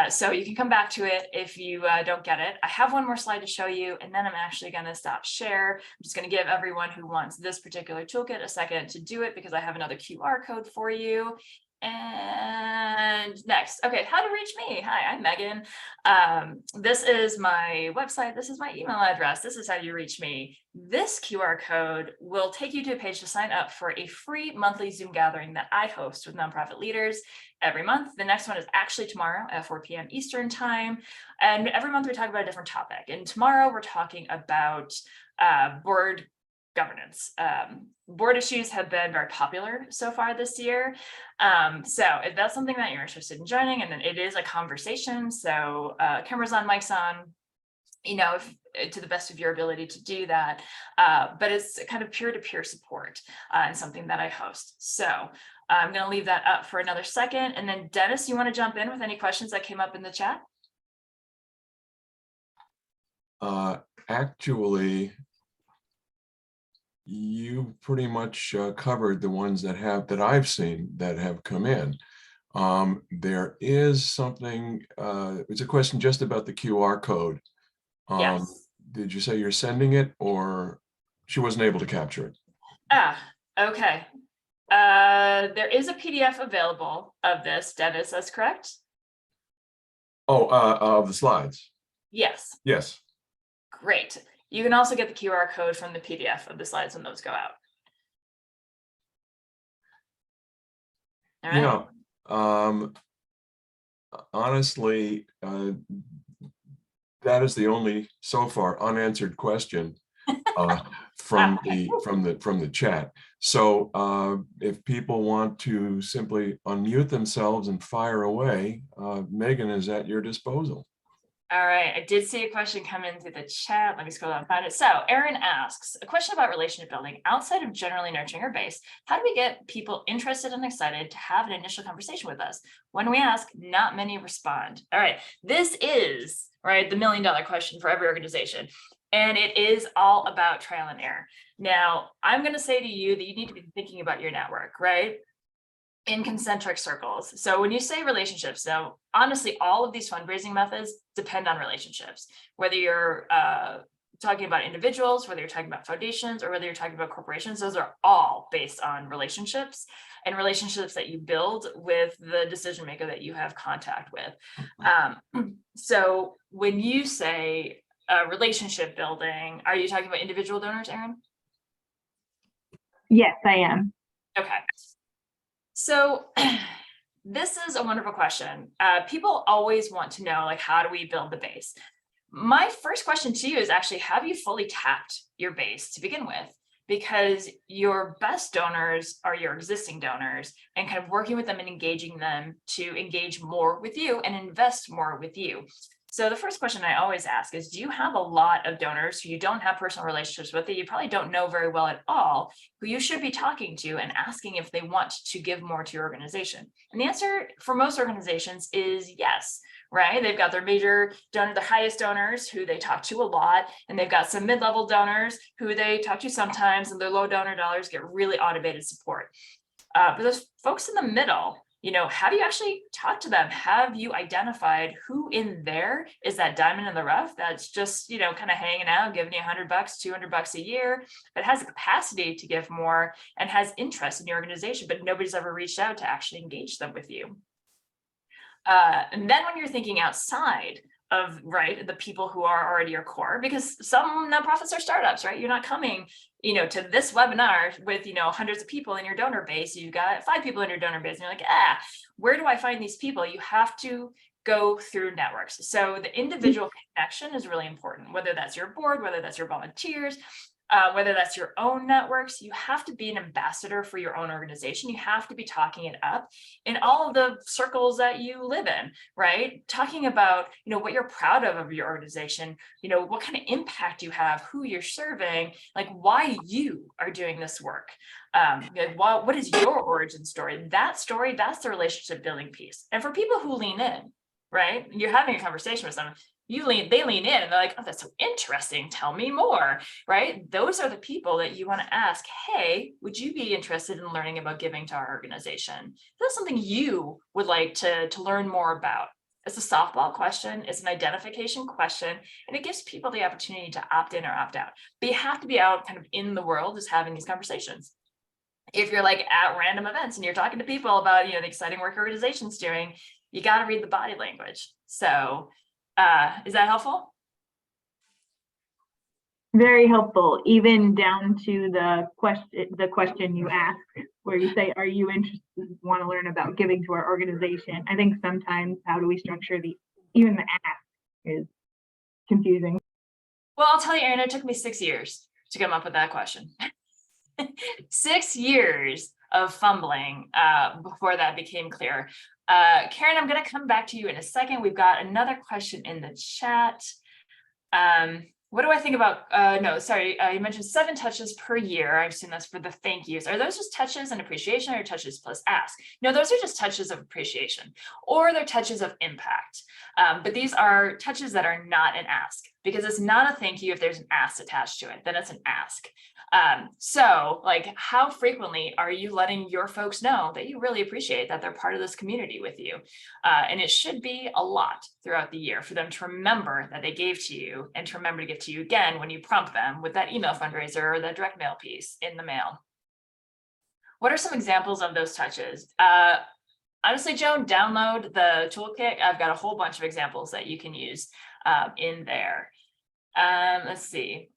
so you can come back to it if you don't get it. I have one more slide to show you, and then I'm actually going to stop share. I'm just going to give everyone who wants this particular toolkit a second to do it, because I have another QR code for you. And next, okay, how to reach me. Hi, I'm Megan. This is my website. This is my email address. This is how you reach me. This QR code will take you to a page to sign up for a free monthly Zoom gathering that I host with nonprofit leaders every month. The next one is actually tomorrow at 4 p.m. Eastern time. And every month we talk about a different topic. And tomorrow we're talking about board governance. Board issues have been very popular so far this year. So if that's something that you're interested in joining, and then it is a conversation, so cameras on, mics on, if, to the best of your ability to do that. But it's kind of peer-to-peer support and something that I host. So I'm going to leave that up for another second. And then Dennis, you want to jump in with any questions that came up in the chat? Actually, you pretty much covered the ones that I've seen that have come in. There is something, it's a question just about the QR code. Yes. Did you say you're sending it, or she wasn't able to capture it? Okay. There is a PDF available of this, Dennis, that's correct? Oh, of the slides. Yes. Yes. Great. You can also get the QR code from the PDF of the slides when those go out. All right. Yeah. Honestly, that is the only so far unanswered question from the chat. So if people want to simply unmute themselves and fire away, Megan is at your disposal. All right, I did see a question come in through the chat. Let me scroll down and find it. So Erin asks a question about relationship building. Outside of generally nurturing our base, how do we get people interested and excited to have an initial conversation with us? When we ask, not many respond. All right, this is the $1 million question for every organization. And it is all about trial and error. Now, I'm going to say to you that you need to be thinking about your network, right? In concentric circles. So when you say relationships, so honestly, all of these fundraising methods depend on relationships, whether you're talking about individuals, whether you're talking about foundations, or whether you're talking about corporations. Those are all based on relationships, and relationships that you build with the decision maker that you have contact with. So when you say relationship building, are you talking about individual donors, Erin? Yes, I am. Okay. So this is a wonderful question. People always want to know, like, how do we build the base? My first question to you is actually, have you fully tapped your base to begin with? Because your best donors are your existing donors, and kind of working with them and engaging them to engage more with you and invest more with you. So the first question I always ask is, do you have a lot of donors who you don't have personal relationships with, that you probably don't know very well at all, who you should be talking to and asking if they want to give more to your organization? And the answer for most organizations is yes, right? They've got their major donor, the highest donors who they talk to a lot, and they've got some mid-level donors who they talk to sometimes, and their low donor dollars get really automated support. But those folks in the middle, have you actually talked to them? Have you identified who in there is that diamond in the rough that's just, kind of hanging out, giving you $100, $200 a year, that has the capacity to give more and has interest in your organization, but nobody's ever reached out to actually engage them with you? And then when you're thinking outside of, right, the people who are already your core, because some nonprofits are startups, right? You're not coming, to this webinar with, hundreds of people in your donor base. You've got 5 people in your donor base, and you're like, where do I find these people? You have to go through networks. So the individual connection is really important, whether that's your board, whether that's your volunteers, whether that's your own networks. You have to be an ambassador for your own organization. You have to be talking it up in all of the circles that you live in, right? Talking about, what you're proud of your organization, what kind of impact you have, who you're serving, like why you are doing this work. What is your origin story? That's the relationship building piece. And for people who lean in, right? You're having a conversation with someone, they lean in and they're like, oh, that's so interesting. Tell me more, right? Those are the people that you want to ask, hey, would you be interested in learning about giving to our organization? That's something you would like to learn more about. It's a softball question. It's an identification question, and it gives people the opportunity to opt in or opt out. But you have to be out kind of in the world just having these conversations. If you're like at random events and you're talking to people about, the exciting work your organization's doing, you got to read the body language. So is that helpful? Very helpful, even down to the question you ask, where you say, are you interested, want to learn about giving to our organization? I think sometimes how do we structure even the ask is confusing. Well, I'll tell you, Erin, it took me 6 years to come up with that question. 6 years of fumbling before that became clear. Karen, I'm going to come back to you in a second. We've got another question in the chat. What do I think about, you mentioned 7 touches per year. I assume that's for the thank yous. Are those just touches and appreciation, or touches plus ask? No, those are just touches of appreciation, or they're touches of impact. But these are touches that are not an ask, because it's not a thank you if there's an ask attached to it, then it's an ask. So like, how frequently are you letting your folks know that you really appreciate that they're part of this community with you? And it should be a lot throughout the year for them to remember that they gave to you, and to remember to give to you again when you prompt them with that email fundraiser or that direct mail piece in the mail. What are some examples of those touches? Honestly, Joan, download the toolkit. I've got a whole bunch of examples that you can use in there. Let's see.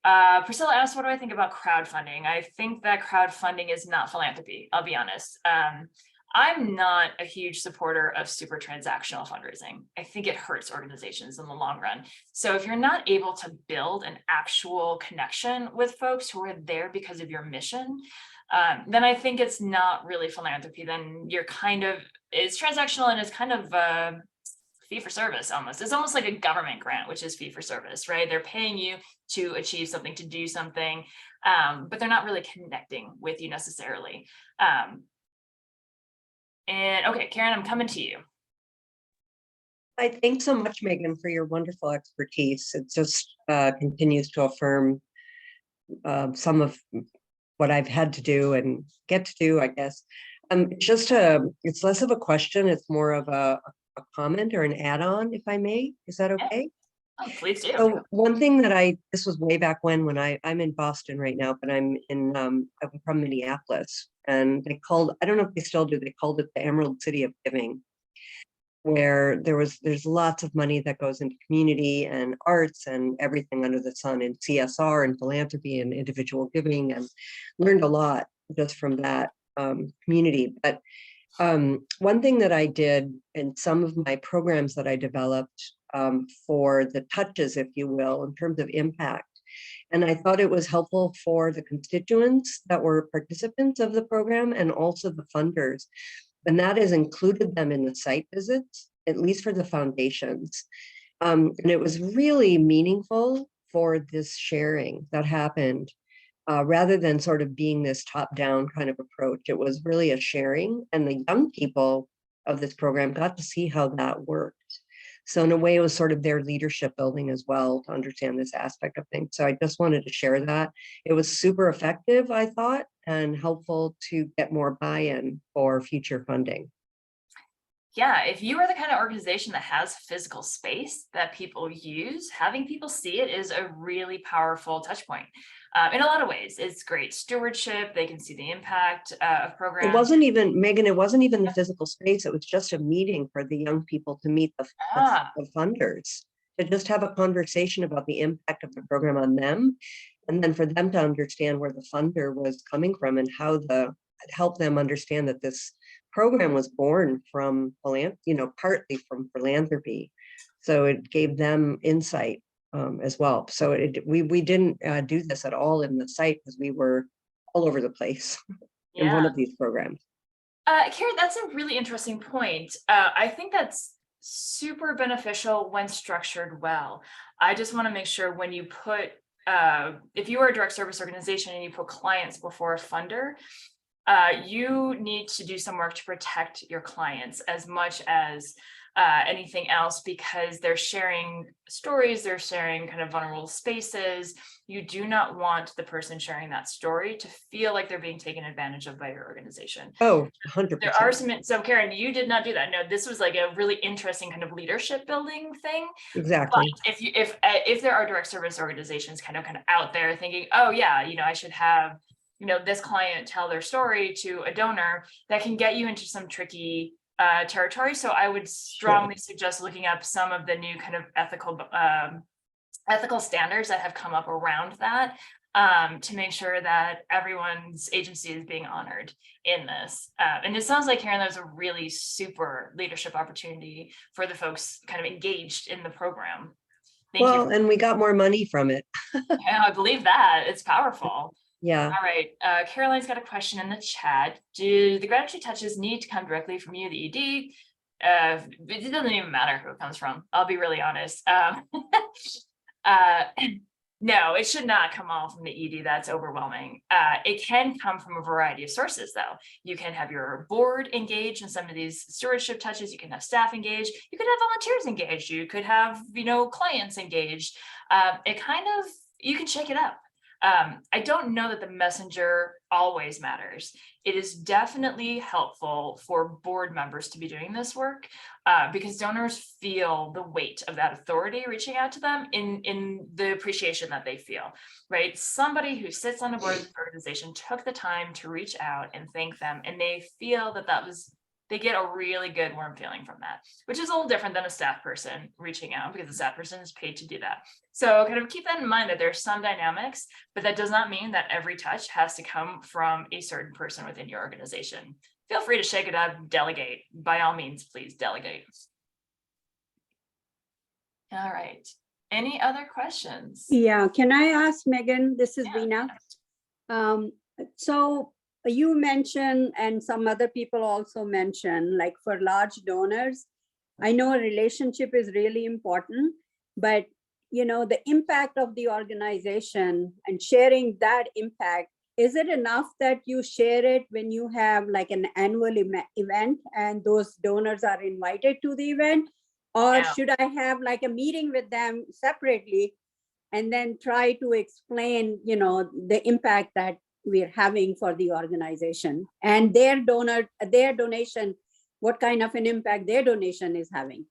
Priscilla asked, what do I think about crowdfunding? I think that crowdfunding is not philanthropy, I'll be honest. I'm not a huge supporter of super transactional fundraising. I think it hurts organizations in the long run. So if you're not able to build an actual connection with folks who are there because of your mission, then I think it's not really philanthropy. Then you're it's transactional, and it's kind of fee for service almost. It's almost like a government grant, which is fee for service, right? They're paying you to achieve something, to do something, but they're not really connecting with you necessarily. And okay, Karen, I'm coming to you. Thanks so much, Megan, for your wonderful expertise. It just continues to affirm some of what I've had to do and get to do, I guess. It's less of a question, it's more of a comment or an add-on, if I may. Is that okay? Oh, please do. So one thing that this was way back when I'm in Boston right now, but I'm from Minneapolis, and they called, I don't know if they still do, they called it the Emerald City of Giving, where there's lots of money that goes into community and arts and everything under the sun, and CSR and philanthropy and individual giving, and learned a lot just from that community. But One thing that I did in some of my programs that I developed for the touches, if you will, in terms of impact. And I thought it was helpful for the constituents that were participants of the program and also the funders. And that has included them in the site visits, at least for the foundations. And it was really meaningful for this sharing that happened. Rather than sort of being this top-down kind of approach, it was really a sharing, and the young people of this program got to see how that worked. So in a way, it was sort of their leadership building as well to understand this aspect of things. So I just wanted to share that. It was super effective, I thought, and helpful to get more buy-in for future funding. Yeah, if you are the kind of organization that has physical space that people use, having people see it is a really powerful touch point. In a lot of ways, it's great stewardship. They can see the impact of programs. It wasn't even, Megan, it wasn't even the physical space. It was just a meeting for the young people to meet the funders, to just have a conversation about the impact of the program on them. And then for them to understand where the funder was coming from and how help them understand that this program was born from, partly from philanthropy. So it gave them insight as well. So we didn't do this at all in the site because we were all over the place in one of these programs. Karen, that's a really interesting point. I think that's super beneficial when structured well. I just want to make sure when you put, if you are a direct service organization and you put clients before a funder, you need to do some work to protect your clients as much as anything else, because they're sharing stories, they're sharing kind of vulnerable spaces. You do not want the person sharing that story to feel like they're being taken advantage of by your organization. Oh, 100%. There are some, so Karen, you did not do that. No, this was like a really interesting kind of leadership building thing. Exactly. But if there are direct service organizations kind of out there thinking, oh yeah, I should have this client tell their story to a donor, that can get you into some tricky territory. So I would strongly suggest looking up some of the new kind of ethical standards that have come up around that, to make sure that everyone's agency is being honored in this. And it sounds like, Karen, there's a really super leadership opportunity for the folks kind of engaged in the program. Thank you. And we got more money from it. Yeah, I believe that. It's powerful. Yeah. All right. Caroline's got a question in the chat. Do the gratitude touches need to come directly from you, the ED? It doesn't even matter who it comes from. I'll be really honest. No, it should not come all from the ED. That's overwhelming. It can come from a variety of sources, though. You can have your board engaged in some of these stewardship touches. You can have staff engaged. You could have volunteers engaged. You could have, clients engaged. You can shake it up. I don't know that the messenger always matters. It is definitely helpful for board members to be doing this work because donors feel the weight of that authority reaching out to them in the appreciation that they feel, right? Somebody who sits on a board of the organization took the time to reach out and thank them, and they feel they get a really good warm feeling from that, which is a little different than a staff person reaching out, because the staff person is paid to do that. So kind of keep that in mind, that there's some dynamics, but that does not mean that every touch has to come from a certain person within your organization. Feel free to shake it up, delegate. By all means, please delegate. All right. Any other questions? Yeah, can I ask Megan? This is Veena. So you mentioned, and some other people also mentioned, like for large donors, I know a relationship is really important, but the impact of the organization and sharing that impact, is it enough that you share it when you have like an annual event and those donors are invited to the event? Or should I have like a meeting with them separately and then try to explain, the impact that we're having for the organization and their donation, what kind of an impact their donation is having?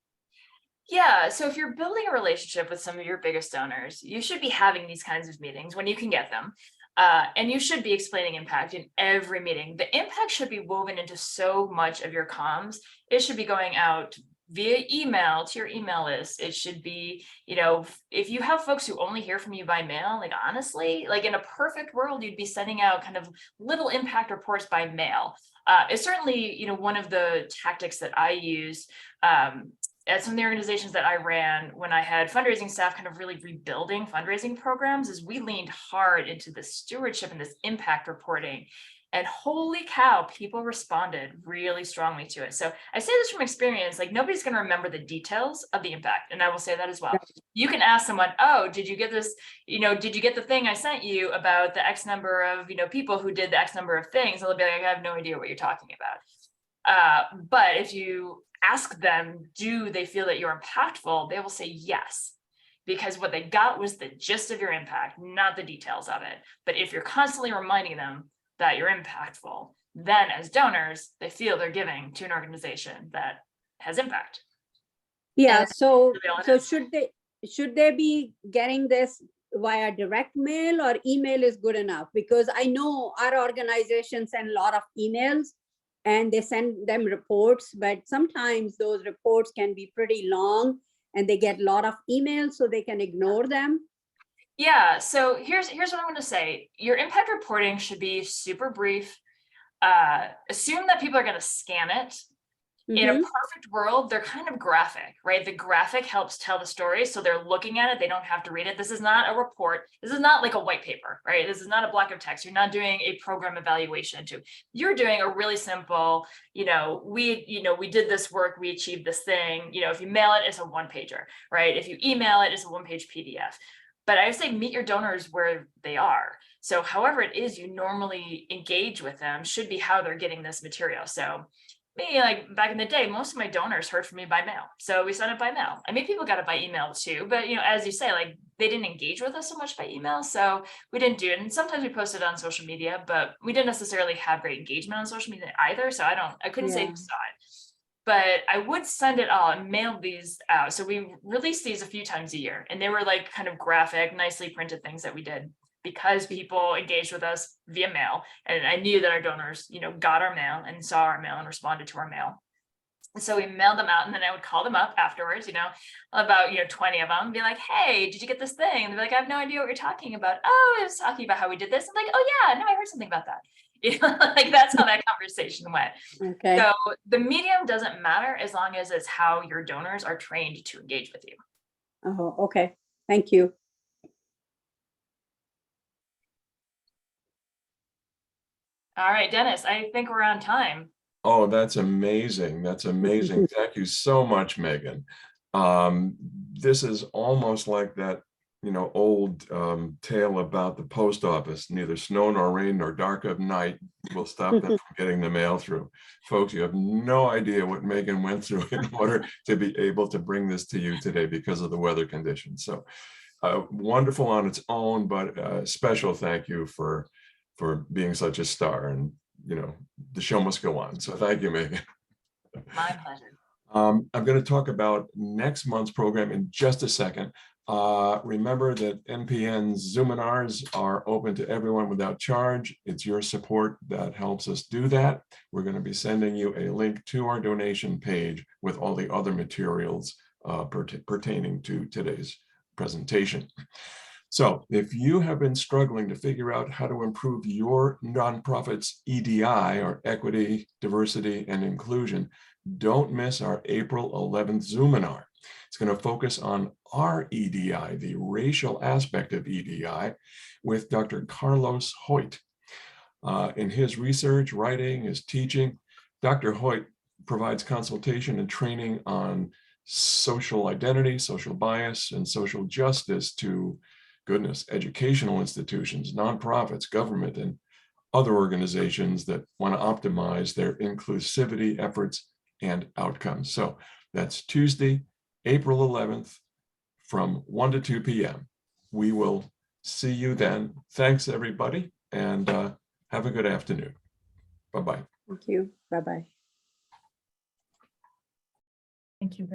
Yeah, so if you're building a relationship with some of your biggest donors, you should be having these kinds of meetings when you can get them. And you should be explaining impact in every meeting. The impact should be woven into so much of your comms. It should be going out via email to your email list. It should be, if you have folks who only hear from you by mail, like honestly, like in a perfect world, you'd be sending out kind of little impact reports by mail. It's certainly, one of the tactics that I use at some of the organizations that I ran when I had fundraising staff kind of really rebuilding fundraising programs, is we leaned hard into the stewardship and this impact reporting. And holy cow, people responded really strongly to it. So I say this from experience, like nobody's going to remember the details of the impact. And I will say that as well. You can ask someone, oh, did you get this? Did you get the thing I sent you about the X number of, people who did the X number of things? And they'll be like, I have no idea what you're talking about. But if you ask them, do they feel that you're impactful? They will say yes. Because what they got was the gist of your impact, not the details of it. But if you're constantly reminding them that you're impactful, then as donors, they feel they're giving to an organization that has impact. Yeah, so honest. should they be getting this via direct mail, or email is good enough? Because I know our organization send a lot of emails and they send them reports, but sometimes those reports can be pretty long and they get a lot of emails, so they can ignore them. Yeah, so here's what I'm going to say. Your impact reporting should be super brief. Assume that people are going to scan it. In a perfect world, they're kind of graphic, right? The graphic helps tell the story, so they're looking at it. They don't have to read it. This is not a report. This is not like a white paper, right? This is not a block of text. You're not doing a program evaluation too. You're doing a really simple, we did this work, we achieved this thing. If you mail it, it's a one pager, right? If you email it, it's a one-page PDF. But I would say meet your donors where they are. So however it is you normally engage with them should be how they're getting this material. So me, like back in the day, most of my donors heard from me by mail. So we sent it by mail. I mean, people got it by email too, but as you say, like they didn't engage with us so much by email. So we didn't do it. And sometimes we posted on social media, but we didn't necessarily have great engagement on social media either. So I couldn't say who saw it. But I would send it all and mail these out. So we released these a few times a year, and they were like kind of graphic, nicely printed things that we did because people engaged with us via mail. And I knew that our donors, got our mail and saw our mail and responded to our mail. And so we mailed them out, and then I would call them up afterwards, about 20 of them, and be like, hey, did you get this thing? And they'd be like, I have no idea what you're talking about. Oh, I was talking about how we did this. I'm like, oh yeah, no, I heard something about that. Like that's how that conversation went. Okay. So the medium doesn't matter as long as it's how your donors are trained to engage with you. Oh, okay. Thank you. All right, Dennis, I think we're on time. Oh, that's amazing. That's amazing. Thank you so much, Megan. This is almost like that, old tale about the post office. Neither snow nor rain nor dark of night will stop them from getting the mail through. Folks, you have no idea what Megan went through in order to be able to bring this to you today because of the weather conditions. So wonderful on its own, but special thank you for being such a star. And the show must go on. So thank you, Megan. My pleasure. I'm going to talk about next month's program in just a second. Remember that NPN's Zoominars are open to everyone without charge. It's your support that helps us do that. We're going to be sending you a link to our donation page with all the other materials pertaining to today's presentation. So if you have been struggling to figure out how to improve your nonprofit's EDI, or equity, diversity, and inclusion, don't miss our April 11th Zoominar. It's going to focus on our EDI, the racial aspect of EDI, with Dr. Carlos Hoyt. In his research, writing, his teaching, Dr. Hoyt provides consultation and training on social identity, social bias, and social justice to educational institutions, nonprofits, government, and other organizations that want to optimize their inclusivity efforts and outcomes. So that's Tuesday, April 11th from 1 to 2 p.m. We will see you then. Thanks, everybody, and have a good afternoon. Bye-bye. Thank you. Bye-bye. Thank you.